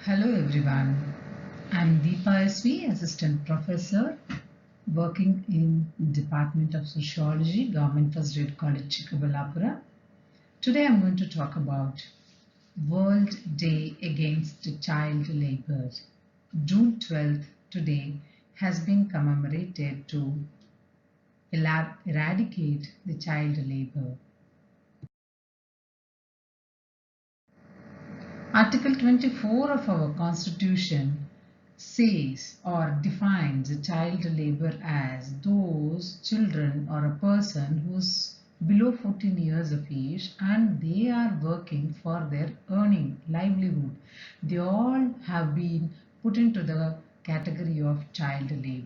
Hello everyone. I'm Deepa SV, Assistant Professor working in Department of Sociology, Government First Grade College, Chikkabalapura. Today I'm going to talk about World Day Against Child Labor. June 12th today has been commemorated to eradicate the child labor. Article 24 of our Constitution says or defines a child labor as those children or a person who's below 14 years of age and they are working for their earning livelihood. They all have been put into the category of child labor.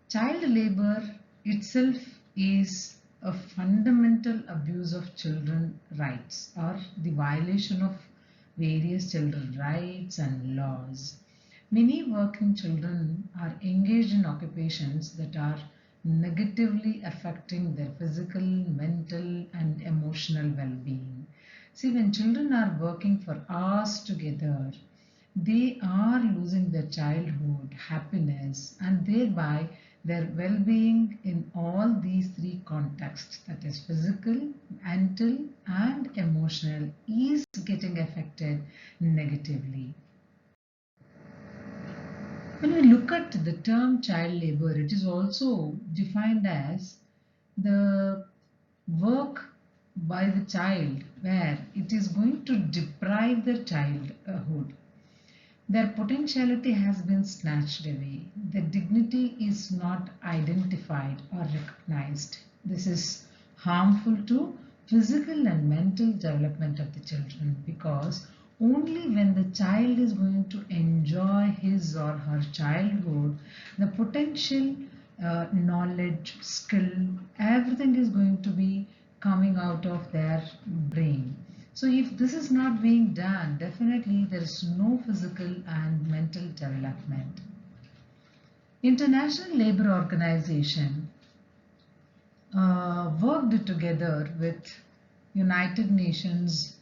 Child labor itself is a fundamental abuse of children's rights or the violation of various children's rights and laws. Many working children are engaged in occupations that are negatively affecting their physical, mental, and emotional well being. See, when children are working for hours together, they are losing their childhood happiness and thereby their well-being in all these three contexts, that is physical, mental and emotional, is getting affected negatively. When we look at the term child labor, it is also defined as the work by the child where it is going to deprive their childhood. Their potentiality has been snatched away. Their dignity is not identified or recognized. This is harmful to physical and mental development of the children, because only when the child is going to enjoy his or her childhood, the potential knowledge, skill, everything is going to be coming out of their brain. So if this is not being done, definitely there is no physical and mental development. International Labour Organization worked together with United Nations.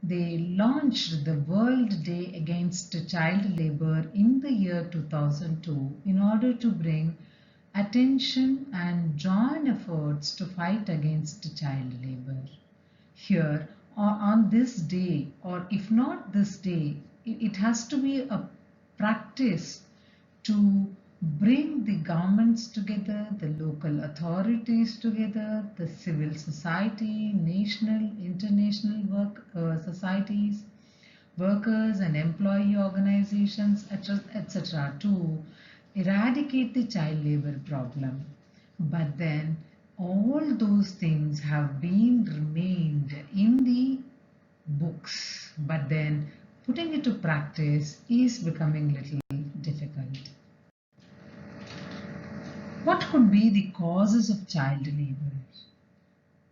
They launched the World Day Against Child Labour in the year 2002 in order to bring attention and join efforts to fight against child labour. Here, on this day, or if not this day, it has to be a practice to bring the governments together, the local authorities together, the civil society, national, international societies, workers and employee organizations, etc., to eradicate the child labor problem. But then all those things have been remained in the books, but then putting it to practice is becoming little difficult. What could be the causes of child labor?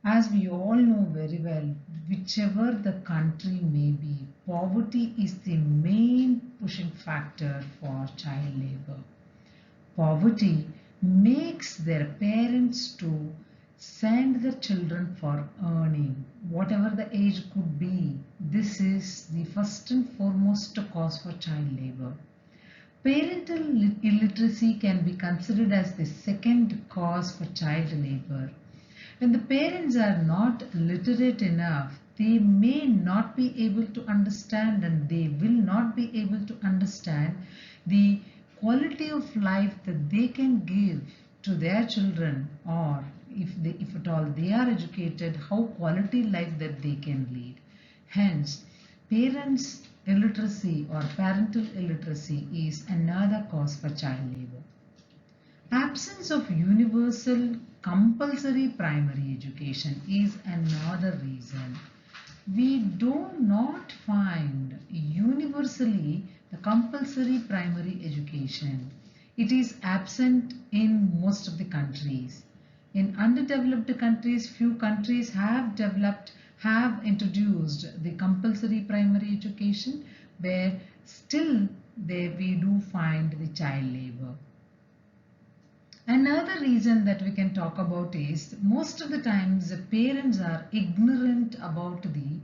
As we all know very well, whichever the country may be, poverty is the main pushing factor for child labor. Poverty makes their parents to send their children for earning, whatever the age could be. This is the first and foremost cause for child labor. Parental illiteracy can be considered as the second cause for child labor. When the parents are not literate enough, they may not be able to understand and they will not be able to understand the quality of life that they can give to their children, or if at all they are educated, how quality life that they can lead. Hence, parents illiteracy or parental illiteracy is another cause for child labor. Absence of universal compulsory primary education is another reason. We do not find universally the compulsory primary education. It is absent in most of the countries. In underdeveloped countries, few countries have introduced the compulsory primary education, where still we do find the child labor. Another reason that we can talk about is most of the times the parents are ignorant about the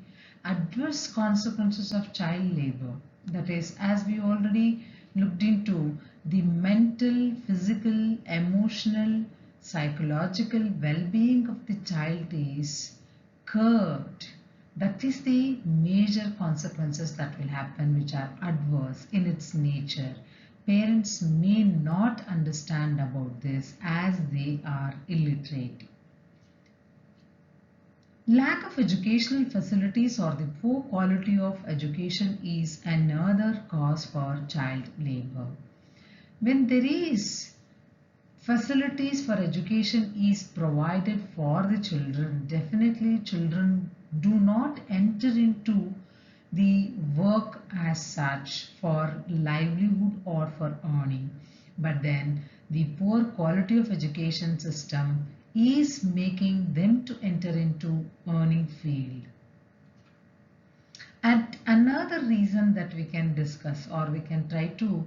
adverse consequences of child labor. That is, as we already looked into, the mental, physical, emotional, psychological well-being of the child is curbed. That is the major consequences that will happen, which are adverse in its nature. Parents may not understand about this as they are illiterate. Lack of educational facilities or the poor quality of education is another cause for child labor. When there is facilities for education is provided for the children, definitely children do not enter into the work as such for livelihood or for earning. But then the poor quality of education system is making them to enter into earning field. And another reason that we can discuss or we can try to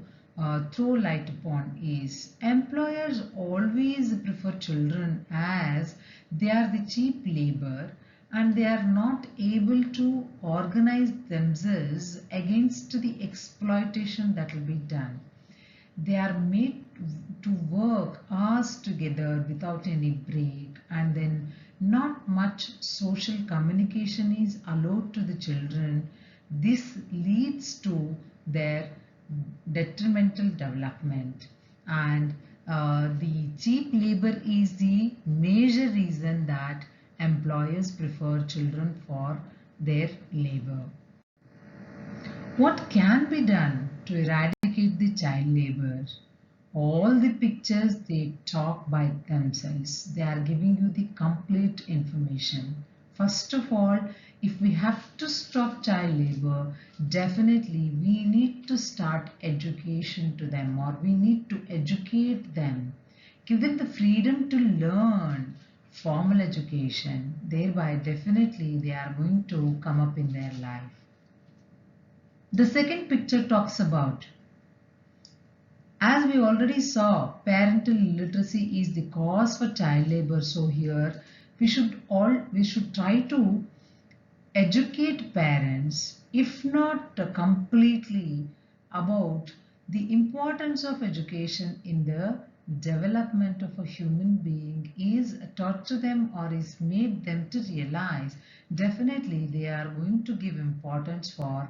throw light upon is employers always prefer children as they are the cheap labor and they are not able to organize themselves against the exploitation that will be done. They are made to work hours together without any break, and then not much social communication is allowed to the children. This leads to their detrimental development, and the cheap labor is the major reason that employers prefer children for their labor. What can be done to eradicate the child labor? All the pictures they talk by themselves. They are giving you the complete information. First of all, if we have to stop child labor, definitely we need to start education to them, or we need to educate them. Give them the freedom to learn formal education. Thereby, definitely they are going to come up in their life. The second picture talks about, as we already saw, parental illiteracy is the cause for child labor. So here we should try to educate parents, if not completely, about the importance of education in the development of a human being is taught to them or is made them to realize. Definitely they are going to give importance for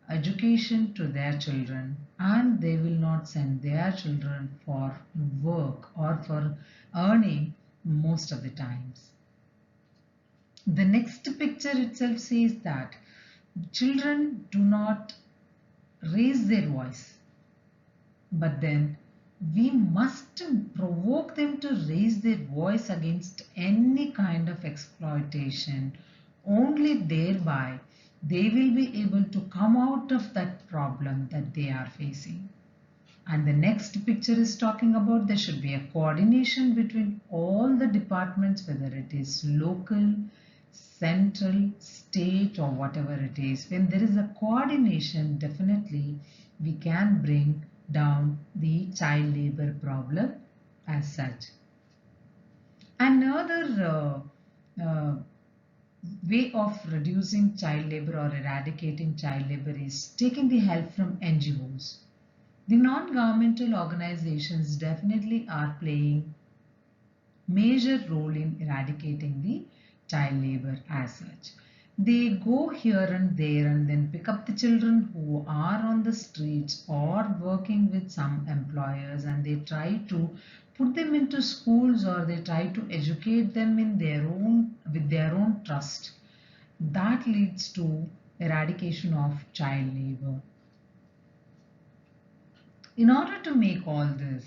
education to their children, and they will not send their children for work or for earning most of the times. The next picture itself says that children do not raise their voice, but then we must provoke them to raise their voice against any kind of exploitation. Only thereby they will be able to come out of that problem that they are facing. And the next picture is talking about there should be a coordination between all the departments, whether it is local, central, state, or whatever it is. When there is a coordination, definitely we can bring down the child labor problem as such. Another way of reducing child labor or eradicating child labor is taking the help from NGOs. The non-governmental organizations definitely are playing major role in eradicating the child labor as such. They go here and there and then pick up the children who are on the streets or working with some employers, and they try to put them into schools or they try to educate them in their own with their own trust. That leads to eradication of child labor. In order to make all this,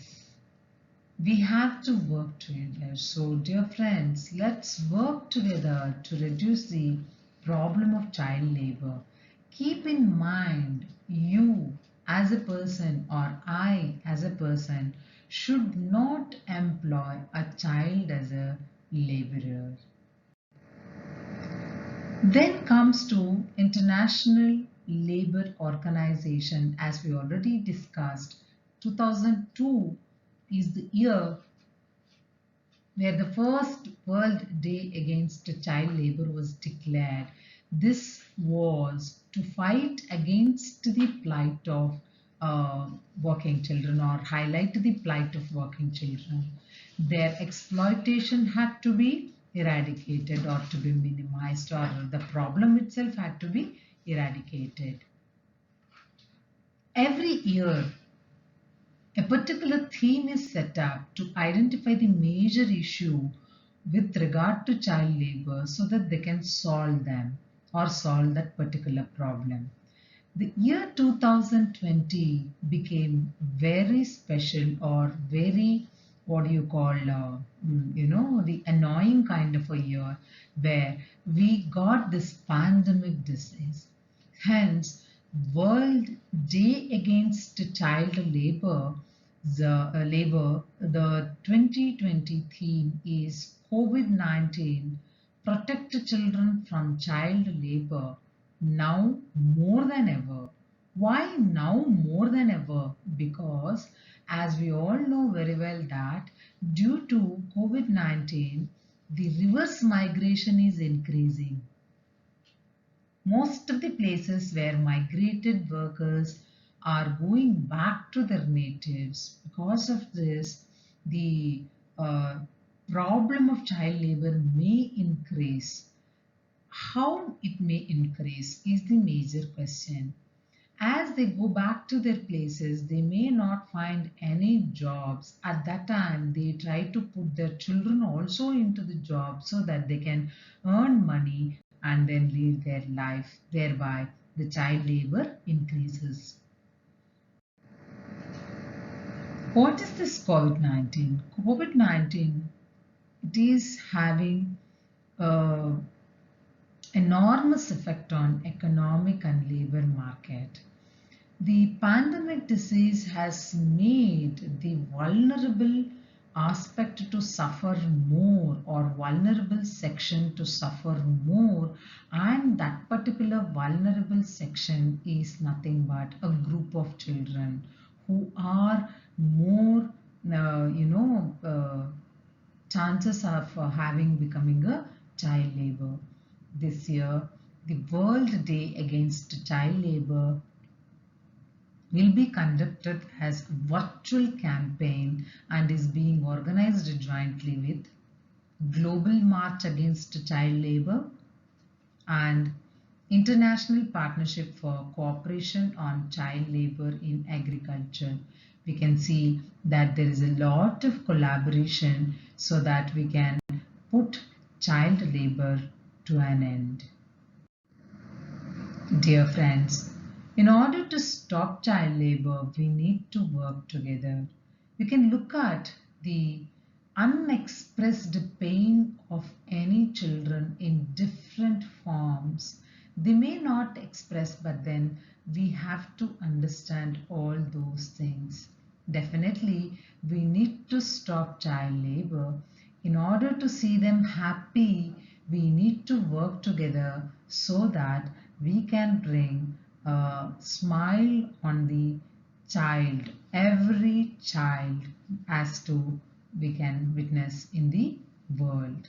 we have to work together. So, dear friends, let's work together to reduce the problem of child labor. Keep in mind, you as a person or I as a person should not employ a child as a laborer. Then comes to International Labour Organization, as we already discussed. 2002 is the year where the first World Day Against Child Labor was declared. This was to fight against the plight of working children or highlight the plight of working children. Their exploitation had to be eradicated or to be minimized, or the problem itself had to be eradicated. Every year, a particular theme is set up to identify the major issue with regard to child labor so that they can solve them or solve that particular problem. The year 2020 became very special or very, what do you call, the annoying kind of a year where we got this pandemic disease. Hence, World Day Against Child the 2020 theme is COVID-19, protect children from child labor now more than ever. Why now more than ever? Because as we all know very well that due to COVID-19, the reverse migration is increasing. Most of the places where migrated workers are going back to their natives. Because of this, the problem of child labor may increase. How it may increase is the major question. As they go back to their places, they may not find any jobs. At that time, they try to put their children also into the job so that they can earn money and then live their life. Thereby, the child labor increases. What is this COVID-19? COVID-19, it is having enormous effect on economic and labor market. The pandemic disease has made the vulnerable aspect to suffer more or vulnerable section to suffer more, and that particular vulnerable section is nothing but a group of children who are more chances of having becoming a child labor. This year, the World Day Against Child Labor will be conducted as virtual campaign and is being organized jointly with Global March Against Child Labor and International Partnership for Cooperation on Child Labor in Agriculture. We can see that there is a lot of collaboration so that we can put child labor to an end. Dear friends, in order to stop child labor, we need to work together. We can look at the unexpressed pain of any children in different forms. They may not express, but then we have to understand all those things. Definitely, we need to stop child labor. In order to see them happy, we need to work together so that we can bring a smile on the child, every child, as to we can witness in the world.